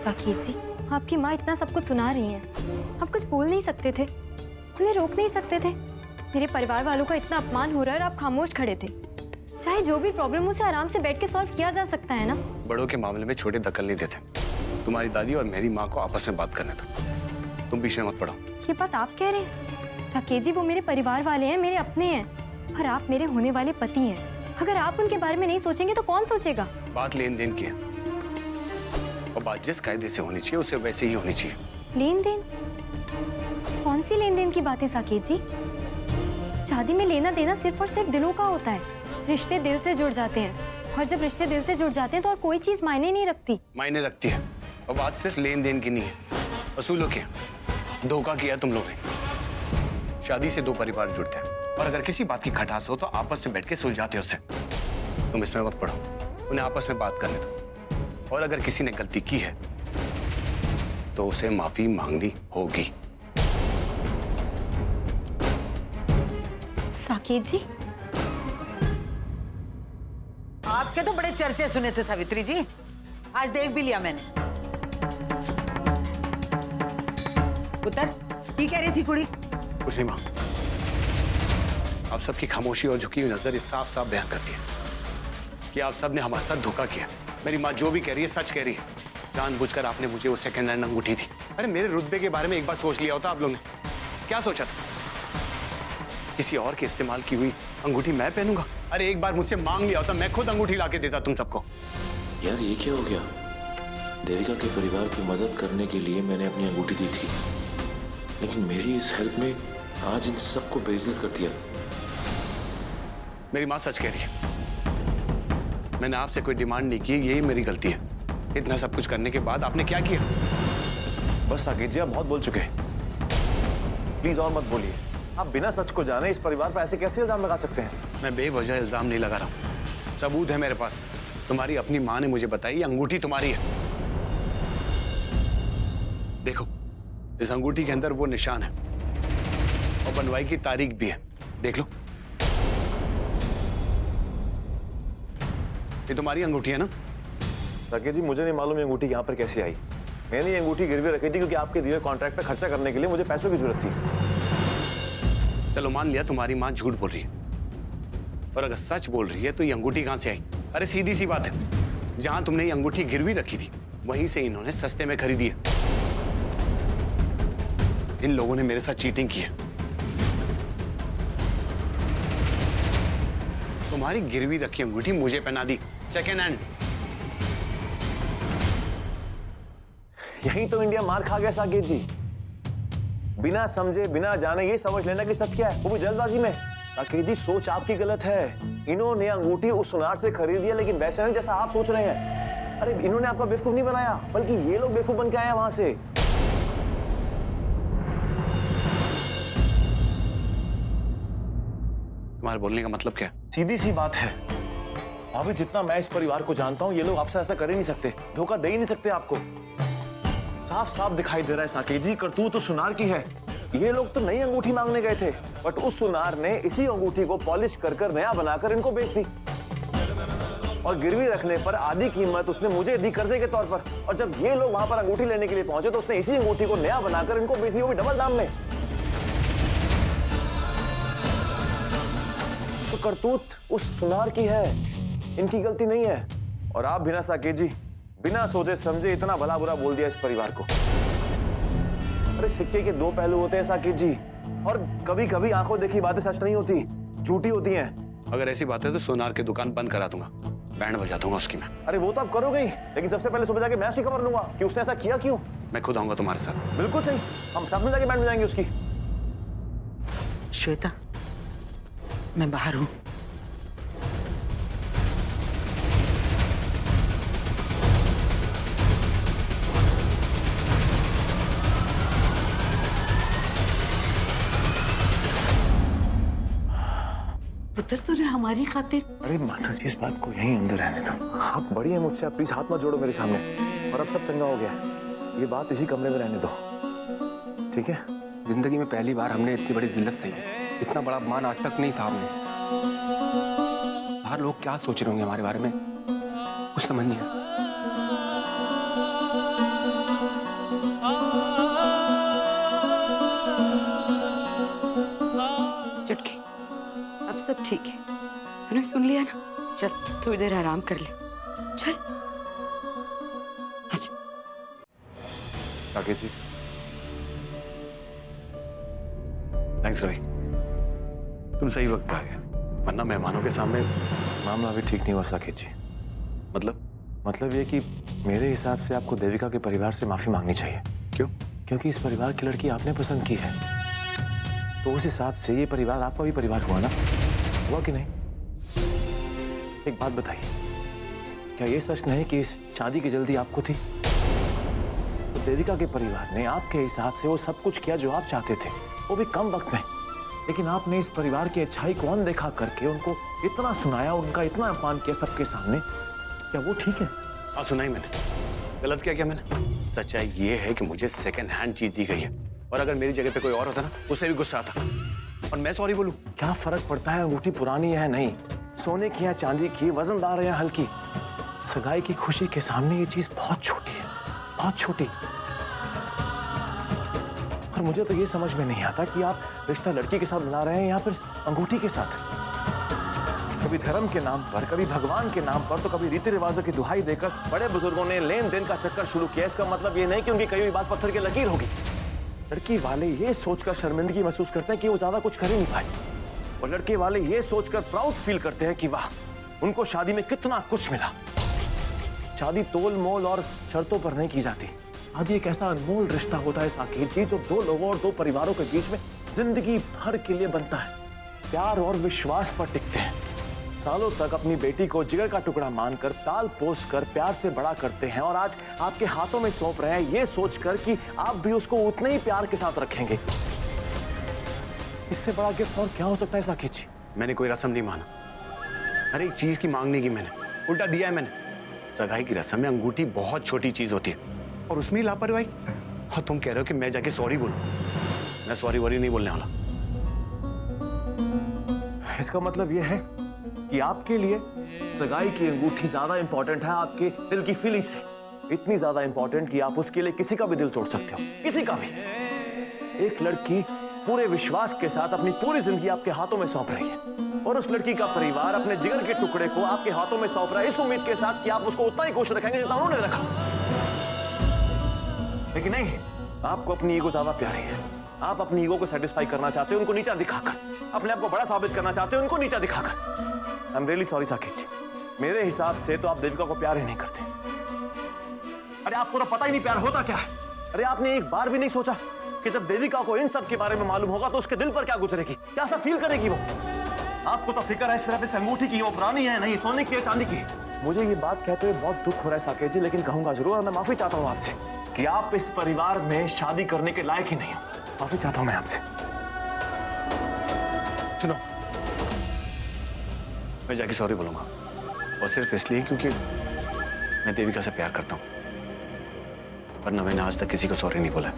साकेत जी, आपकी माँ इतना सब कुछ सुना रही हैं। आप कुछ बोल नहीं सकते थे, उन्हें रोक नहीं सकते थे। मेरे परिवार वालों का इतना अपमान हो रहा है और आप खामोश खड़े थे। चाहे जो भी प्रॉब्लम हो उसे आराम से बैठ के सॉल्व किया जा सकता है ना। बड़ों के मामले में छोटे दखल नहीं देते। तुम्हारी दादी और मेरी माँ को आपस में बात करने दो, तुम बीच में मत पड़ो। ये बात आप कह रहे हैं? साकेत जी, वो मेरे परिवार वाले हैं, मेरे अपने हैं, और आप मेरे होने वाले पति हैं। अगर आप उनके बारे में नहीं सोचेंगे तो कौन सोचेगा? बात लेन देन की है, और बात जिस कायदे से होनी चाहिए उसे वैसे ही होनी चाहिए। लेन देन? कौन सी लेन देन की बात है साकेत जी? शादी में लेना देना सिर्फ और सिर्फ दिलों का होता है। रिश्ते दिल से जुड़ जाते हैं, और जब रिश्ते दिल से जुड़ जाते हैं तो और कोई चीज मायने नहीं रखती। मायने रखती है, और बात सिर्फ लेन देन की नहीं है, असूलों की है। धोखा किया तुम लोगों ने। शादी से दो परिवार जुड़ते हैं, और अगर किसी बात की खटास हो तो आपस में बैठ के सुलझाते हैं उससे। तुम इसमें मत पड़ो, उन्हें आपस में बात करने दो। और अगर किसी ने गलती की है तो उसे माफी मांगनी होगी। साकेत जी, आपके तो बड़े चर्चे सुने थे सावित्री जी, आज देख भी लिया मैंने। पुत्र, की कह रही थी कुड़ी? कुछ नहीं मां, आप सबकी खामोशी और झुकी हुई नजर इस साफ साफ बयान करती है कि आप सब ने हमारे साथ धोखा किया। मेरी माँ जो भी कह रही है सच कह रही है। जानबूझकर आपने मुझे वो सेकंड हैंड अंगूठी दी। अरे मेरे रुतबे के बारे में एक बार सोच लिया होता आप लोगों ने? क्या सोचा था? किसी और के इस्तेमाल की हुई अंगूठी मैं पहनूंगा? अरे एक बार मुझसे मांग लिया होता, मैं खुद अंगूठी लाके देता तुम सबको। यार ये क्या हो गया? देविका के परिवार की मदद करने के लिए मैंने अपनी अंगूठी दी थी, लेकिन मेरी इस हेल्प में आज इन सबको बेइज्जत कर दिया। मेरी माँ सच कह रही है, मैंने आपसे कोई डिमांड नहीं की, यही मेरी गलती है। इतना सब कुछ करने के बाद आपने क्या किया? बस साकेत जी, आप बहुत बोल चुके हैं, प्लीज और मत बोलिए। आप बिना सच को जाने इस परिवार पर ऐसे कैसे इल्जाम लगा सकते हैं? मैं बेवजह इल्जाम नहीं लगा रहा हूं, सबूत है मेरे पास। तुम्हारी अपनी माँ ने मुझे बताई ये अंगूठी तुम्हारी है। देखो, इस अंगूठी के अंदर वो निशान है, और बनवाई की तारीख भी है, देख लो। ये तुम्हारी अंगूठी है ना? साकेत जी, मुझे नहीं मालूम ये अंगूठी यहाँ पर कैसे आई। मैंने ये अंगूठी गिरवी रखी थी क्योंकि आपके दिए कॉन्ट्रैक्ट पे खर्चा करने के लिए मुझे पैसों की जरूरत थी। चलो मान लिया तुम्हारी माँ झूठ बोल रही है, और अगर सच बोल रही है तो ये अंगूठी कहां से आई? अरे सीधी सी बात है, जहां तुमने ये अंगूठी गिरवी रखी थी वहीं से इन्होंने सस्ते में खरीदी है। इन लोगों ने मेरे साथ चीटिंग की है। तुम्हारी गिरवी रखी अंगूठी मुझे पहना दी, सेकेंड हैंड। यही तो इंडिया मार खा गया साकेत जी। बिना समझे बिना जाने ये समझ लेना कि सच क्या है, वो भी जल्दबाजी में। साकेत जी, सोच आपकी गलत है। इन्होंने अंगूठी उस सुनार से खरीदी है, लेकिन वैसे नहीं जैसा आप सोच रहे हैं। अरे इन्होंने आपका बेवकूफ नहीं बनाया, बल्कि ये लोग बेवकूफ बन के आए हैं वहां से। तुम्हारे बोलने का मतलब क्या है? सीधी सी बात है भाभी, जितना मैं इस परिवार को जानता हूं, ये लोग आपसे ऐसा कर ही नहीं सकते, धोखा दे ही नहीं सकते आपको। साफ साफ दिखाई दे रहा है साकेत जी, करतूत तो सुनार की है। ये लोग तो नई अंगूठी मांगने गए थे, बट उस सुनार ने इसी अंगूठी को पॉलिश कर कर नया बनाकर इनको बेच दी, और गिरवी रखने पर आधी कीमत उसने मुझे दी कर्जे के तौर पर। और जब ये लोग वहां पर अंगूठी लेने के लिए पहुंचे तो उसने इसी अंगूठी को नया बनाकर इनको बेच दी, वो भी डबल दाम में। तो करतूत उस सुनार की है, इनकी गलती नहीं है। और आप बिना साकेत जी, बिना सोचे समझे इतना भला बुरा बोल दिया इस परिवार को। अरे सिक्के के दो पहलू होते हैं साकेत जी, और कभी कभी आंखों देखी बातें सच नहीं होती, झूठी होती हैं। अगर ऐसी बात है तो सोनार की दुकान बंद करा दूंगा, बैंड बजा दूंगा उसकी मैं। अरे वो तो आप करोगे ही, लेकिन सबसे पहले सुबह जाके मैं ऐसी खबर लूंगा कि उसने ऐसा किया क्यों। मैं खुद आऊंगा तुम्हारे साथ। बिल्कुल सही, हम साथ में जाके बैंड बजाएंगे उसकी। श्वेता, मैं बाहर हूं। पुत्र, तूने हमारी खातिर। अरे माता जी, इस बात को यहीं अंदर रहने दो। आप बड़ी हैं मुझसे, आप प्लीज हाथ मत जोड़ो मेरे सामने। और अब सब चंगा हो गया, ये बात इसी कमरे में रहने दो, ठीक है? जिंदगी में पहली बार हमने इतनी बड़ी जिल्लत सही, इतना बड़ा अपमान आज तक नहीं सामने। बाहर लोग क्या सोच रहे होंगे हमारे बारे में, कुछ समझ नहीं है। सब ठीक है। तूने सुन लिया ना? चल थोड़ी देर आराम कर ले। चल अच्छा। साकेत जी, थैंक्स रवि, तुम सही वक्त पे आ गए, वरना मेहमानों के सामने। मामला अभी ठीक नहीं हुआ साकेत जी। मतलब ये कि मेरे हिसाब से आपको देविका के परिवार से माफी मांगनी चाहिए। क्यों? क्योंकि इस परिवार की लड़की आपने पसंद की है, तो उस हिसाब से ये परिवार आपका भी परिवार हुआ ना? हुआ कि नहीं? एक बात बताइए, क्या ये सच नहीं कि इस शादी की जल्दी आपको थी? तो देविका के परिवार ने आपके हिसाब से वो सब कुछ किया जो आप चाहते थे, वो भी कम वक्त में, लेकिन आपने इस परिवार की अच्छाई को अनदेखा करके उनको इतना सुनाया, उनका इतना अपमान किया सबके सामने। क्या वो ठीक है? हाँ, सुना ही मैंने। गलत क्या किया मैंने? सच्चाई ये है कि मुझे सेकंड हैंड चीज दी गई है, और अगर मेरी जगह पे कोई और होता ना, उससे भी गुस्सा आता, और मैं सॉरी बोलूं। क्या फर्क पड़ता है अंगूठी पुरानी है नहीं, सोने की है चांदी की, वजनदार है हल्की? सगाई की खुशी के सामने ये चीज बहुत छोटी है, बहुत छोटी। और मुझे तो ये समझ में नहीं आता कि आप रिश्ता लड़की के साथ बना रहे हैं या फिर अंगूठी के साथ। कभी धर्म के नाम पर, कभी भगवान के नाम पर, तो कभी रीति रिवाजों की दुहाई देकर बड़े बुजुर्गों ने लेन देन का चक्कर शुरू किया। इसका मतलब ये नहीं कि उनकी कही हुई बात पत्थर की लकीर होगी। लड़की वाले ये सोचकर शर्मिंदगी महसूस करते हैं कि वो ज्यादा कुछ कर ही नहीं पाए, और लड़के वाले ये सोचकर प्राउड फील करते हैं कि वाह, उनको शादी में कितना कुछ मिला। शादी तोल मोल और शर्तों पर नहीं की जाती। शादी एक ऐसा अनमोल रिश्ता होता है साकेत जी, जो दो लोगों और दो परिवारों के बीच में जिंदगी भर के लिए बनता है। प्यार और विश्वास पर टिकते हैं। सालों तक अपनी बेटी को जिगर का टुकड़ा मानकर, पाल पोस कर प्यार से बड़ा करते हैं, और आज आपके हाथों में सौंप रहे हैं ये सोचकर कि आप भी उसको उतने ही प्यार के साथ रखेंगे। इससे बड़ा गिफ्ट और क्या हो सकता है साकेत जी? मैंने कोई रस्म नहीं माना, हर एक चीज की मांग नहीं की मैंने, उल्टा दिया है मैंने। सगाई की रस्म में अंगूठी बहुत छोटी चीज होती है, और उसमें ही लापरवाही। और तुम कह रहे हो कि मैं जाके सॉरी बोलूं? मैं सॉरी वॉरी नहीं बोलने वाला। इसका मतलब यह है कि आपके लिए सगाई की अंगूठी ज्यादा इंपॉर्टेंट है आपके दिल की फीलिंग से, इतनी ज्यादा इंपॉर्टेंट कि आप उसके लिए किसी का भी दिल तोड़ सकते हो, किसी का भी। एक लड़की पूरे विश्वास के साथ अपनी पूरी जिंदगी आपके हाथों में सौंप रही है, और उस लड़की का परिवार अपने जिगर के टुकड़े को आपके हाथों में सौंप रहा है, इस उम्मीद के साथ कि आप उसको उतना ही खुश रखेंगे जितना उन्होंने रखा। लेकिन नहीं, आपको अपनी ईगो ज्यादा प्यारी है। आप अपनी ईगो को सेटिस्फाई करना चाहते हो, उनको नीचा दिखाकर, अपने आप को बड़ा साबित करना चाहते हो, उनको नीचा दिखाकर। I am really sorry Saket ji, मेरे हिसाब से तो आप देविका को प्यार ही नहीं करते। अरे आपको तो पता ही नहीं प्यार होता क्या है। अरे आपने एक बार भी नहीं सोचा कि जब देविका को इन सब के बारे में मालूम होगा तो उसके दिल पर क्या गुजरेगी, क्या सा फील करेगी वो? आपको तो फिक्र है सिर्फ इस अंगूठी की, वो पुरानी है नहीं, सोने की है चांदी की। मुझे ये बात कहते हुए बहुत दुख हो रहा है साकेत जी, लेकिन कहूंगा जरूर, और मैं माफी चाहता हूँ आपसे कि आप इस परिवार में शादी करने के लायक ही नहीं हो। माफी चाहता हूँ मैं आपसे। सुनो, मैं जाके सॉरी बोलूंगा, और सिर्फ इसलिए क्योंकि मैं देविका से प्यार करता हूं, वरना मैंने आज तक किसी को सॉरी नहीं बोला।